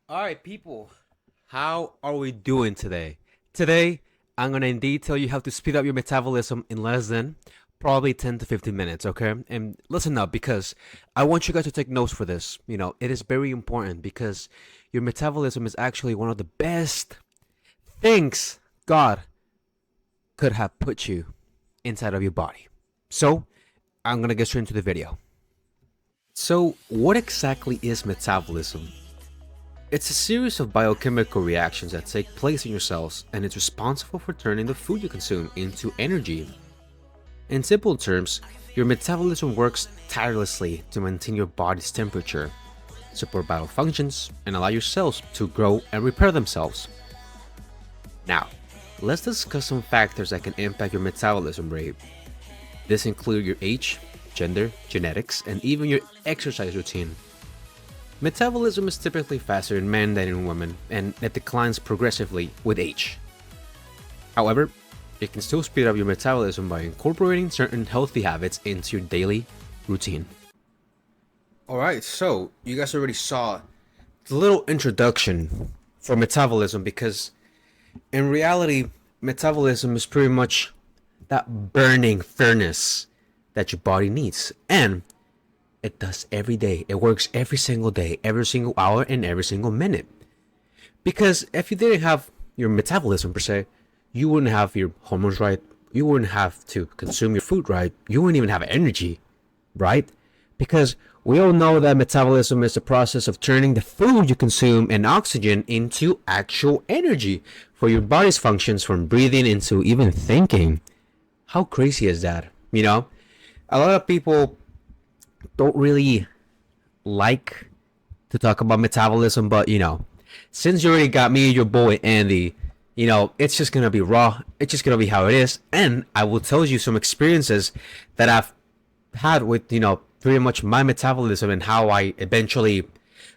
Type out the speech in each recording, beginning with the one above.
All right, people, how are we doing today? Today, I'm going to indeed tell you how to speed up your metabolism in less than probably 10 to 15 minutes, okay? And listen up because I want you guys to take notes for this. It is very important because your metabolism is actually one of the best things God could have put you inside of your body. So, I'm going to get straight into the video. So, what exactly is metabolism? It's a series of biochemical reactions that take place in your cells, and it's responsible for turning the food you consume into energy. In simple terms, your metabolism works tirelessly to maintain your body's temperature, support vital functions, and allow your cells to grow and repair themselves. Now, let's discuss some factors that can impact your metabolism rate. This include your age, gender, genetics, and even your exercise routine. Metabolism is typically faster in men than in women, and it declines progressively with age. However, you can still speed up your metabolism by incorporating certain healthy habits into your daily routine. Alright, so you guys already saw the little introduction for metabolism because in reality, metabolism is pretty much that burning furnace that your body needs. And it does every day. It works every single day, every single hour, and every single minute. Because if you didn't have your metabolism per se, you wouldn't have your hormones right. You wouldn't have to consume your food right. You wouldn't even have energy, right? Because we all know that metabolism is the process of turning the food you consume and oxygen into actual energy for your body's functions, from breathing into even thinking. How crazy is that? A lot of people don't really like to talk about metabolism, but since you already got me, your boy Andy, it's just gonna be raw. It's just gonna be how it is, and I will tell you some experiences that I've had with pretty much my metabolism and how I eventually,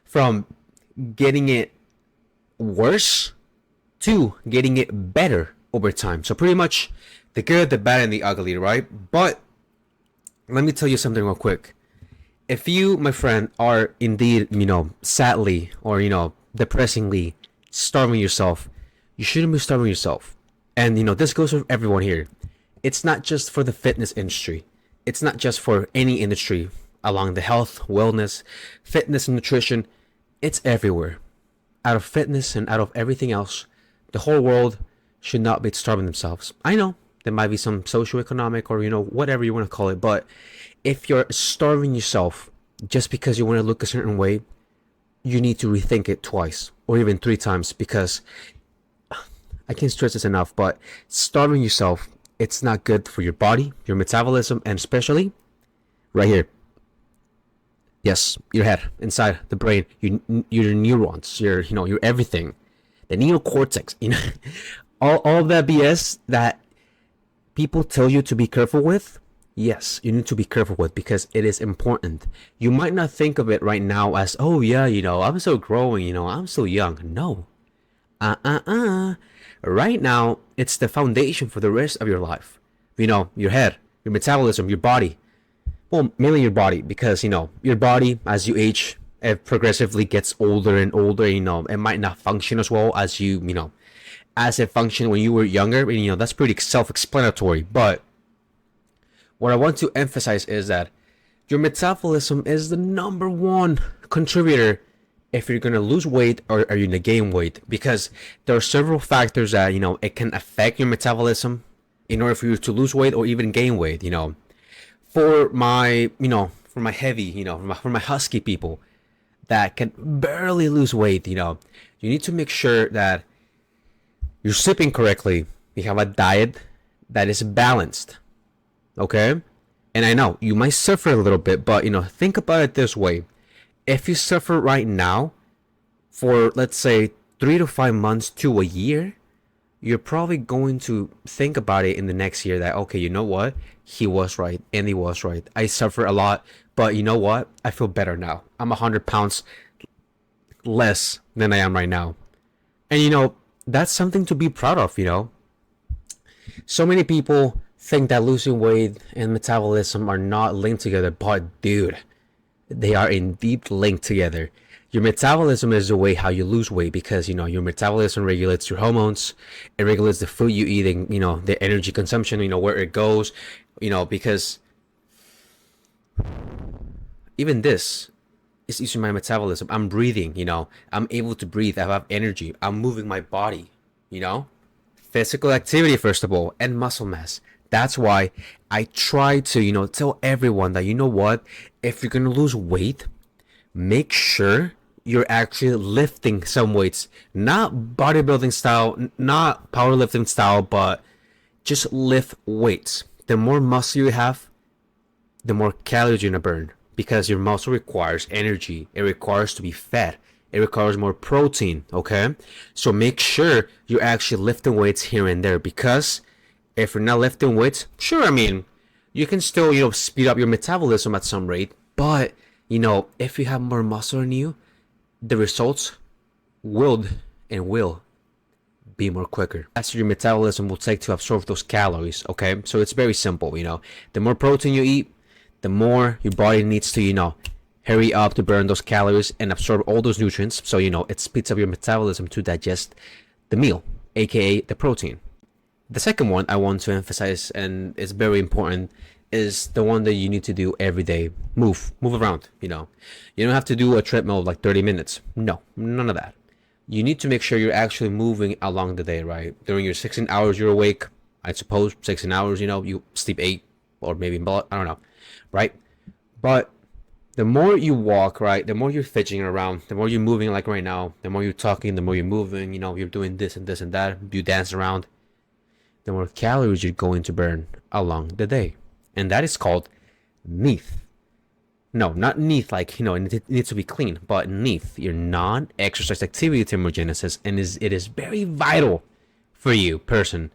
from getting it worse to getting it better over time. So pretty much the good, the bad, and the ugly, right? But let me tell you something real quick. If you, my friend, are indeed, sadly or, depressingly starving yourself, you shouldn't be starving yourself. And, this goes for everyone here. It's not just for the fitness industry. It's not just for any industry along the health, wellness, fitness, and nutrition. It's everywhere. Out of fitness and out of everything else, the whole world should not be starving themselves. I know there might be some socioeconomic or, whatever you want to call it, but if you're starving yourself just because you want to look a certain way, you need to rethink it twice or even three times, because I can't stress this enough, but starving yourself, it's not good for your body, your metabolism, and especially right here. Yes, your head, inside the brain, your neurons, your everything, the neocortex, all that BS that people tell you to be careful with. Yes, you need to be careful with, because it is important. You might not think of it right now as, oh yeah, I'm still growing, I'm still young. No. Right now, it's the foundation for the rest of your life. Your head, your metabolism, your body. Well, mainly your body, because, your body, as you age, it progressively gets older and older, it might not function as well as as it functioned when you were younger. And, that's pretty self-explanatory. But what I want to emphasize is that your metabolism is the number one contributor if you're going to lose weight or are you going to gain weight, because there are several factors that it can affect your metabolism in order for you to lose weight or even gain weight. For my for my heavy, for my husky people that can barely lose weight, you need to make sure that you're sleeping correctly, you have a diet that is balanced. Okay? And I know you might suffer a little bit, but think about it this way. If you suffer right now for, let's say, 3 to 5 months to a year, you're probably going to think about it in the next year that, okay, you know what? He was right and he was right. I suffer a lot, but you know what? I feel better now. I'm 100 pounds less than I am right now. And that's something to be proud of. So many people think that losing weight and metabolism are not linked together, but dude, they are indeed linked together. Your metabolism is the way how you lose weight, because your metabolism regulates your hormones. It regulates the food you eat, and the energy consumption, where it goes, because even this is using my metabolism. I'm breathing, I'm able to breathe. I have energy. I'm moving my body, physical activity first of all, and muscle mass. That's why I try to tell everyone that, what, if you're gonna lose weight, make sure you're actually lifting some weights, not bodybuilding style, not powerlifting style, but just lift weights. The more muscle you have, the more calories you're gonna burn, because your muscle requires energy. It requires to be fed. It requires more protein, okay? So make sure you're actually lifting weights here and there, because if you're not lifting weights, sure, I mean, you can still, speed up your metabolism at some rate, but, if you have more muscle in you, the results will be more quicker. Faster your metabolism will take to absorb those calories, okay? So it's very simple, the more protein you eat, the more your body needs to, hurry up to burn those calories and absorb all those nutrients. So, it speeds up your metabolism to digest the meal, aka the protein. The second one I want to emphasize, and it's very important, is the one that you need to do every day. Move around, You don't have to do a treadmill like 30 minutes. No, none of that. You need to make sure you're actually moving along the day, right? During your 16 hours you're awake, I suppose 16 hours, you sleep 8 or maybe, I don't know, right? But the more you walk, right, the more you're fidgeting around, the more you're moving like right now, the more you're talking, the more you're moving, you're doing this and this and that, you dance around, the more calories you're going to burn along the day. And that is called NEAT. No, not NEAT like, it needs to be clean, but NEAT, your non-exercise activity thermogenesis. And it is very vital for you, person,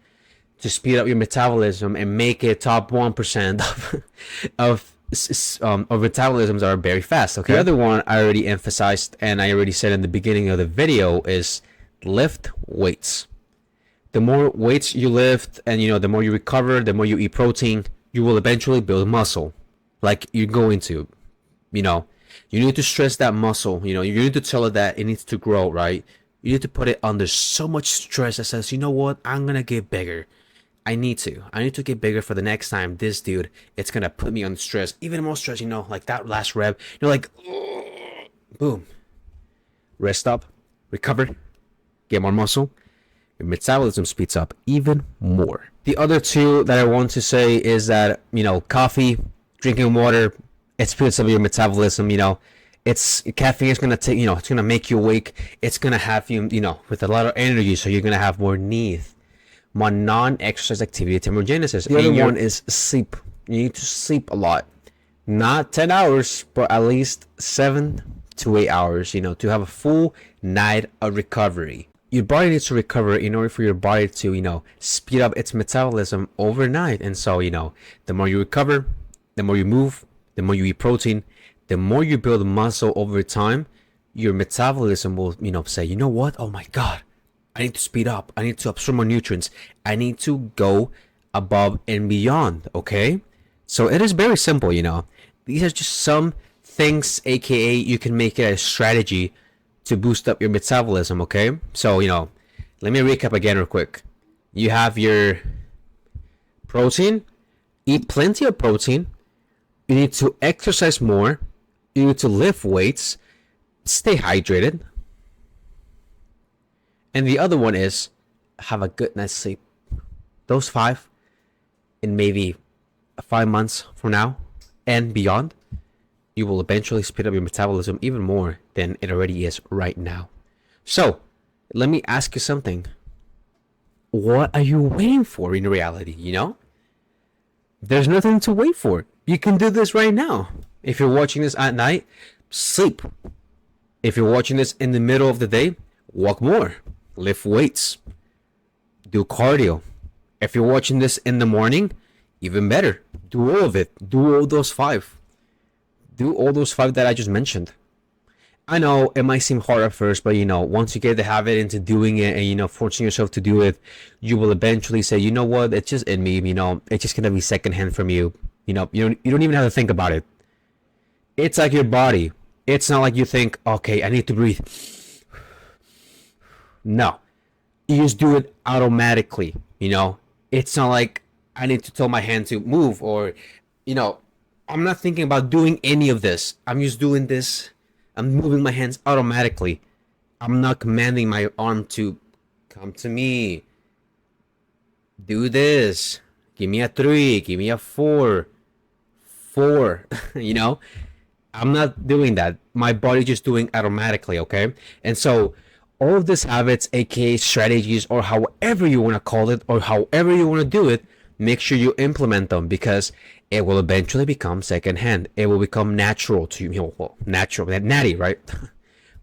to speed up your metabolism and make it top 1% of metabolisms are very fast, okay? The other one I already emphasized, and I already said in the beginning of the video, is lift weights. The more weights you lift, and the more you recover, the more you eat protein, you will eventually build muscle, like you're going to. You need to stress that muscle. You need to tell it that it needs to grow, right? You need to put it under so much stress that says, what, I'm gonna get bigger. I need to get bigger for the next time. This dude, it's gonna put me on stress, even more stress. Like that last rep, like, boom, rest up, recover, get more muscle. Your metabolism speeds up even more. The other two that I want to say is that, coffee, drinking water, it speeds up your metabolism. It's caffeine is going to take, it's going to make you awake. It's going to have you, with a lot of energy. So you're going to have more needs, more non-exercise activity thermogenesis. The other one is sleep. You need to sleep a lot, not 10 hours, but at least 7 to 8 hours, to have a full night of recovery. Your body needs to recover in order for your body to, speed up its metabolism overnight. And so, the more you recover, the more you move, the more you eat protein, the more you build muscle over time, your metabolism will, say, what? Oh my God, I need to speed up. I need to absorb more nutrients. I need to go above and beyond. Okay. So it is very simple, These are just some things, aka you can make it a strategy to boost up your metabolism, okay? So, let me recap again real quick. You have your protein. Eat plenty of protein. You need to exercise more. You need to lift weights. Stay hydrated. And the other one is have a good night's sleep. Those 5 in maybe 5 months from now and beyond, you will eventually speed up your metabolism even more than it already is right now. So, let me ask you something. What are you waiting for in reality, There's nothing to wait for. You can do this right now. If you're watching this at night, sleep. If you're watching this in the middle of the day, walk more. Lift weights. Do cardio. If you're watching this in the morning, even better. Do all of it. Do all those 5. Do all those 5 that I just mentioned. I know it might seem hard at first, but once you get the habit into doing it and forcing yourself to do it, you will eventually say, what, it's just in me, it's just gonna be secondhand from you. You don't even have to think about it. It's like your body. It's not like you think, okay, I need to breathe. No, you just do it automatically. It's not like I need to tell my hand to move, or you know I'm not thinking about doing any of this. I'm just doing this. I'm moving my hands automatically. I'm not commanding my arm to come to me, do this, give me a 3, give me a 4. you know I'm not doing that. My body's just doing automatically, okay? And so all of these habits, aka strategies, or however you want to call it, or however you want to do it, make sure you implement them, because it will eventually become secondhand. It will become natural to you. Well, natural, natty, right?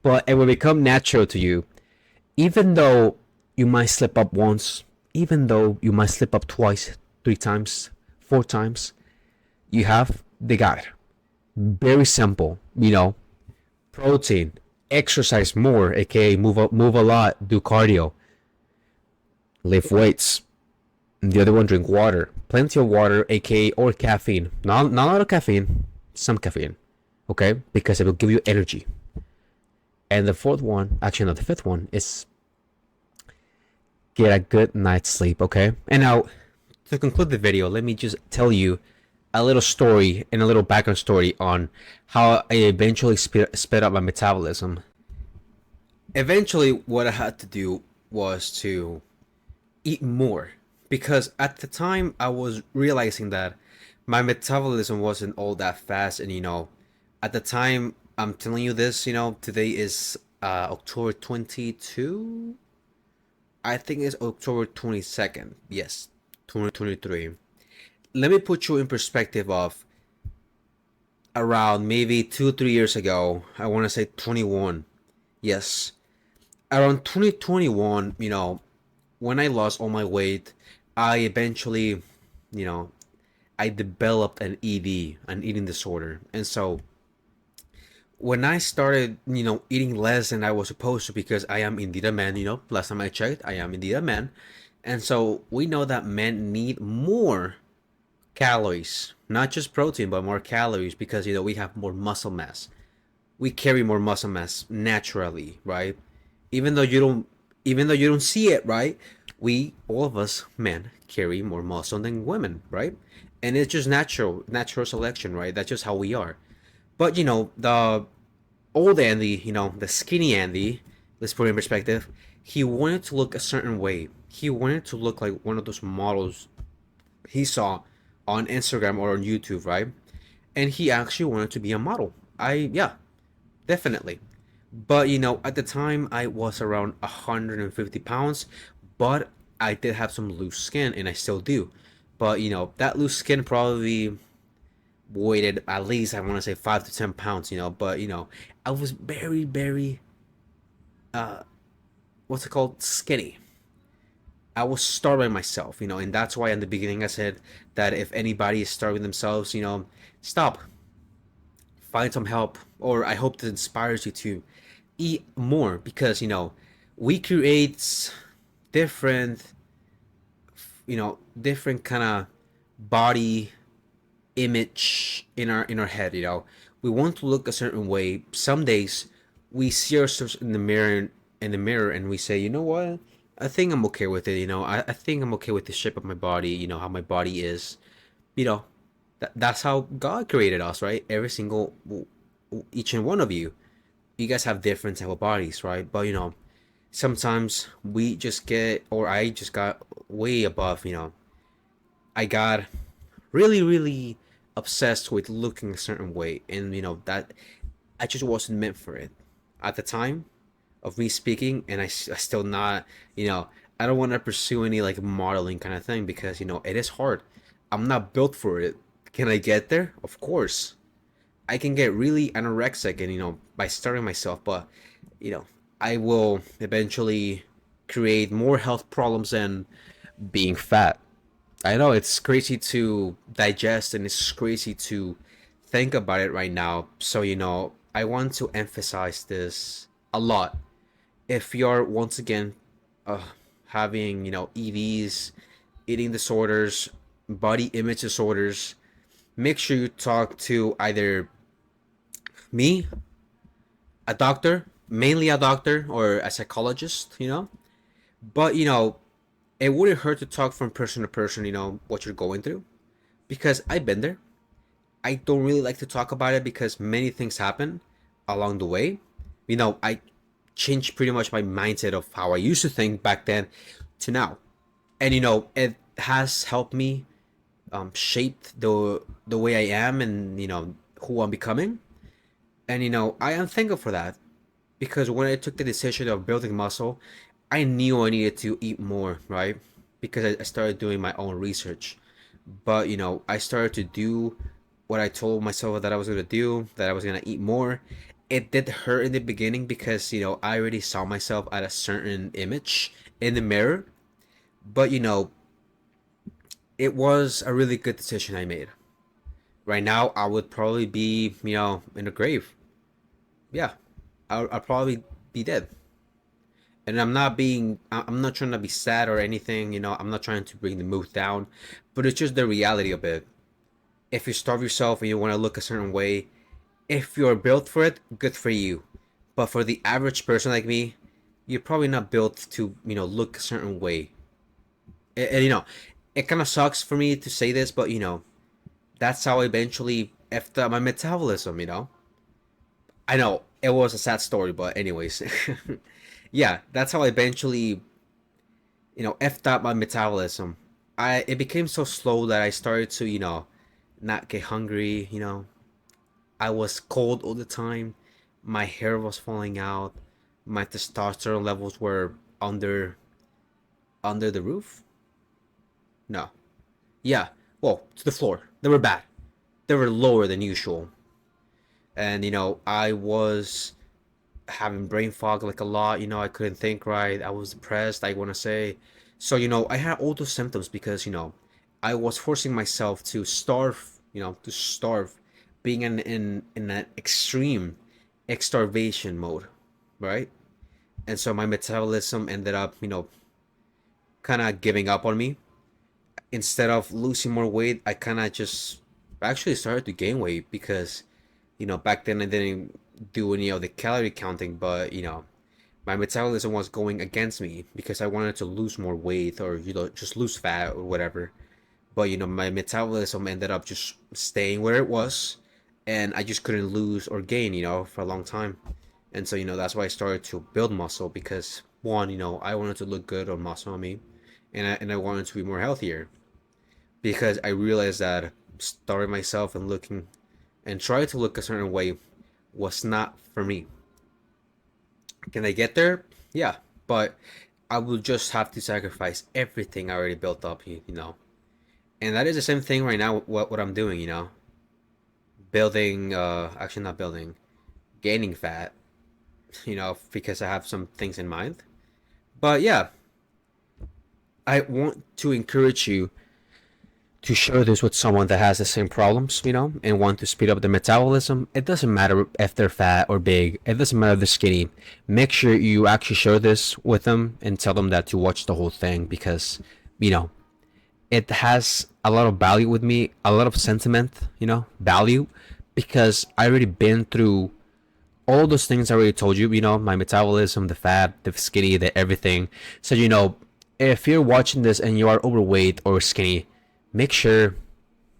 But it will become natural to you, even though you might slip up once, even though you might slip up twice, 3 times, 4 times. You have the guide. Very simple. Protein, exercise more, aka move a lot, do cardio, lift weights. And the other one, drink water, plenty of water, aka or caffeine. Not a lot of caffeine, some caffeine, okay, because it will give you energy. And the fourth one, actually not the fifth one, is get a good night's sleep, okay? And now, to conclude the video, let me just tell you a little story and a little background story on how I eventually sped up my metabolism. Eventually, what I had to do was to eat more, because at the time I was realizing that my metabolism wasn't all that fast. And at the time, I'm telling you this, today is October 22. I think it's October 22nd. Yes, 2023. Let me put you in perspective of around maybe 2 3 years ago. I want to say 21. Yes, around 2021. When I lost all my weight, I eventually, you know, I developed an ED, an eating disorder. And so when I started, eating less than I was supposed to, because I am indeed a man, last time I checked, I am indeed a man. And so we know that men need more calories, not just protein, but more calories, because, we have more muscle mass. We carry more muscle mass naturally, right? Even though you don't, even though you don't see it, right? We, all of us men, carry more muscle than women, right? And it's just natural selection, right? That's just how we are. But the old Andy, the skinny Andy, let's put it in perspective. He wanted to look a certain way. He wanted to look like one of those models he saw on Instagram or on YouTube, right? And he actually wanted to be a model. Yeah, definitely. But at the time I was around 150 pounds, but I did have some loose skin, and I still do. But that loose skin probably weighted at least, I want to say, 5 to 10 pounds. But I was very, very what's it called, skinny. I was starving myself, and that's why in the beginning I said that if anybody is starving themselves, stop, find some help, or I hope that inspires you to eat more, because we create different, different kind of body image in our head. We want to look a certain way. Some days we see ourselves in the mirror and we say, you know what, I think I'm okay with it. I think I'm okay with the shape of my body, how my body is. you know that's how God created us, right? Every single, each and one of you guys have different type of bodies, right? But sometimes we just get, or I just got way above. I got really, really obsessed with looking a certain way, and that I just wasn't meant for it at the time of me speaking. And I still not, I don't want to pursue any like modeling kind of thing, because it is hard. I'm not built for it. Can I get there? Of course. I can get really anorexic, and by starting myself. But you know I will eventually create more health problems than being fat. I know it's crazy to digest, and it's crazy to think about it right now. So I want to emphasize this a lot. If you're, once again, uh, having EDs, eating disorders, body image disorders, make sure you talk to either me, a doctor, mainly a doctor or a psychologist, but it wouldn't hurt to talk from person to person, what you're going through, because I've been there. I don't really like to talk about it because many things happen along the way. I changed pretty much my mindset of how I used to think back then to now. And it has helped me shape the way I am, and who I'm becoming. And I am thankful for that, because when I took the decision of building muscle, I knew I needed to eat more, right? Because I started doing my own research. But I started to do what I told myself that I was gonna do, that I was gonna eat more. It did hurt in the beginning because I already saw myself at a certain image in the mirror. But it was a really good decision I made. Right now, I would probably be in a grave. Yeah, I'll probably be dead. And I'm not trying to be sad or anything. I'm not trying to bring the mood down, but it's just the reality of it. If you starve yourself and you want to look a certain way, if you're built for it, good for you. But for the average person like me, you're probably not built to look a certain way. And it kind of sucks for me to say this, but that's how I eventually effed up my metabolism. I know it was a sad story, but anyways, yeah, that's how I eventually effed up my metabolism. It became so slow that I started to not get hungry. I was cold all the time. My hair was falling out. My testosterone levels were under the roof. No, yeah, well, to the floor. They were bad. They were lower than usual. And I was having brain fog like a lot. I couldn't think right. I was depressed, I want to say. So I had all those symptoms because I was forcing myself to starve, being in that extreme starvation mode, right? And so my metabolism ended up kind of giving up on me. Instead of losing more weight, I kind of just actually started to gain weight because back then I didn't do any of the calorie counting, but my metabolism was going against me because I wanted to lose more weight, or just lose fat or whatever. But my metabolism ended up just staying where it was, and I just couldn't lose or gain for a long time. And so that's why I started to build muscle, because one, I wanted to look good on muscle on me, and I wanted to be more healthier, because I realized that starving myself and looking and trying to look a certain way was not for me. Can I get there? Yeah, but I will just have to sacrifice everything I already built up, And that is the same thing right now. What I'm doing, building. Actually, not building, gaining fat. Because I have some things in mind. But yeah, I want to encourage you to share this with someone that has the same problems, and want to speed up their metabolism. It doesn't matter if they're fat or big. It doesn't matter if they're skinny. Make sure you actually share this with them and tell them that to watch the whole thing, because, it has a lot of value with me, a lot of sentiment, value, because I already been through all those things I already told you, my metabolism, the fat, the skinny, the everything. So, if you're watching this and you are overweight or skinny, make sure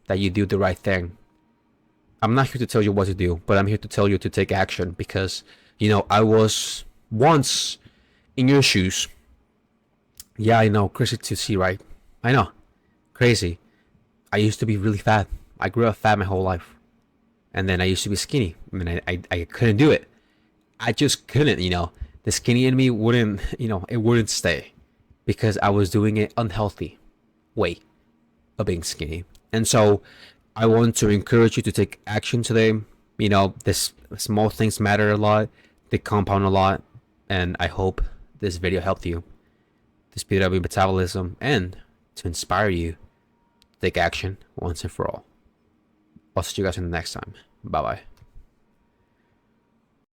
that you do the right thing. I'm not here to tell you what to do, but I'm here to tell you to take action, because, I was once in your shoes. Yeah, I know, crazy to see, right? I know, crazy. I used to be really fat. I grew up fat my whole life. And then I used to be skinny. I mean, I couldn't do it. I just couldn't, The skinny in me wouldn't, it wouldn't stay, because I was doing it unhealthy way of being skinny. And so I want to encourage you to take action today. This small things matter a lot. They compound a lot. And I hope this video helped you to speed up your metabolism and to inspire you to take action once and for all. I'll see you guys in the next time. Bye bye.